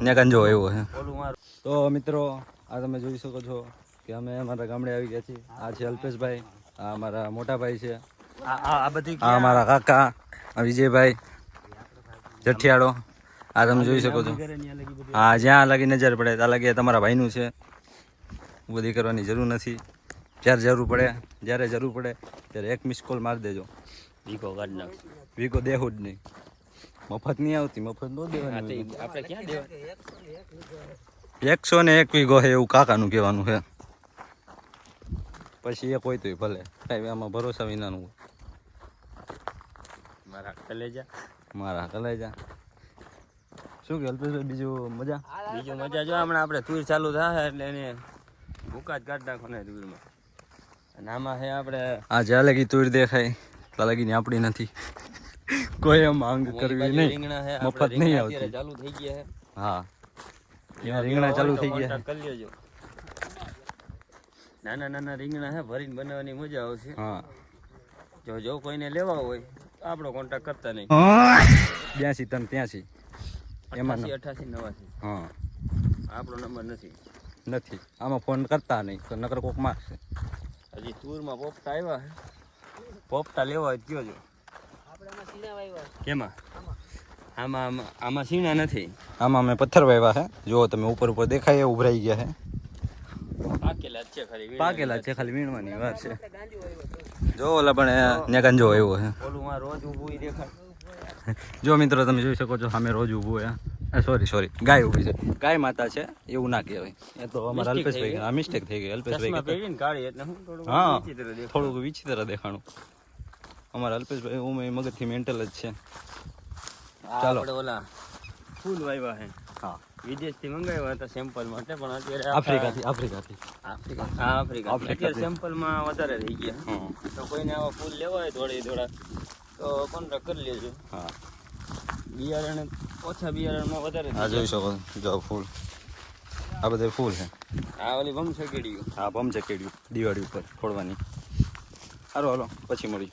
ને ગંજો આવ્યો છે. તો મિત્રો આ તમે જોઈ શકો છો કે અમે અમારા ગામડે આવી ગયા છીએ. આ છે અલ્પેશભાઈ, આ અમારા મોટા ભાઈ છે, આ અમારા કાકા વિજયભાઈ જઠિયાળો. આ તમે જોઈ શકો છો. હા, જ્યાં લગી નજર પડે ત્યાં લગી તમારા ભાઈનું છે. બધી કરવાની જરૂર નથી. જ્યારે જરૂર પડે ત્યારે એક મિસ કોલ મારી દેજો. વીકો કાઢ નાખ. વીકો દેવું જ નહીં, મફત નહીં આવતી, મફત ન દેવાની. આપણે ક્યાં દેવા 101 વીઘો છે એવું કાકાનું કહેવાનું છે. પછી એક હોય તોય ભલે, કાંઈ આમાં ભરોસા વિનાનું હોય. મારા કલેજા શું કે અલ્પેશભાઈ, બીજું મજા? બીજું મજા જો હમણાં આપણે તુર ચાલુ થાય એટલે એને ભૂકા જ કાઢ નાખો ને તુરમાં. અને આમાં છે આપણે આ જ્યાં લગી તુર દેખાય ત્યાં લગીને આપણી નથી. કોઈ એમ માંગ કરવી નહીં, મફત નહીં આવતી. ચાલુ થઈ ગયા છે. હા, રીંગણા ચાલુ થઈ ગયા કરી લેજો. નાના રીંગણા છે, ભરીને બનાવવાની મજા આવશે. હા, જો કોઈને લેવા હોય આપણો કોન્ટેક્ટ કરતા નહીં. 82 3 83 એમાં 88 89. હા, આપણો નંબર નથી. આમાં ફોન કરતા નહીં તો નકર કોક મારશે. હજી ટૂરમાં પોપટા આવ્યા છે. પોપટા લેવા હોય કયો જો. કેમાં? આમાં સીણા નથી. આમાં અમે પથ્થર વાવ્યા છે. જો તમે ઉપર દેખાય ઉભરાઈ ગયા છે. પાકેલા છે, ખાલી વીણવાની વાત છે. જો ઓલા પણ ને ગંજો આવ્યો છે. ઓલું રોજ ઊભું દેખાય. જો મિત્રો તમે જોઈ શકો છો સામે રોજ ઊભું છે. સોરી ગાય ઊભી છે. ગાય માતા છે એવું ના કહેવાય. એ તો અમારા અલ્પેશભાઈ, આ મિસ્ટેક થઈ ગઈ. અલ્પેશભાઈ હા, થોડુંક વિચિત્ર દેખાણું. અમારા અલ્પેશભાઈ હું મગજથી મેન્ટલ જ છે. ચાલો ઓલા ફૂલ વાવ્યા છે. હા, વિદેશથી મંગાવ્યા હતા સેમ્પલ માટે, પણ અત્યારે આફ્રિકાથી અત્યારે સેમ્પલમાં વધારે થઈ ગયા. તો કોઈને આવા ફૂલ લેવા હોય થોડા તો કોન્ટ્રાક્ટ કરી લેજો. હા, બિયારણ ઓછા બિયારણમાં વધારે. આ જોઈ શકો જો ફૂલ, આ બધા ફૂલ છે. આ ઓલી બમ ચકેડ્યું. હા, બમ ચકેડ્યું દિવાળી ઉપર ફોડવાની. હાલો પછી મળીએ.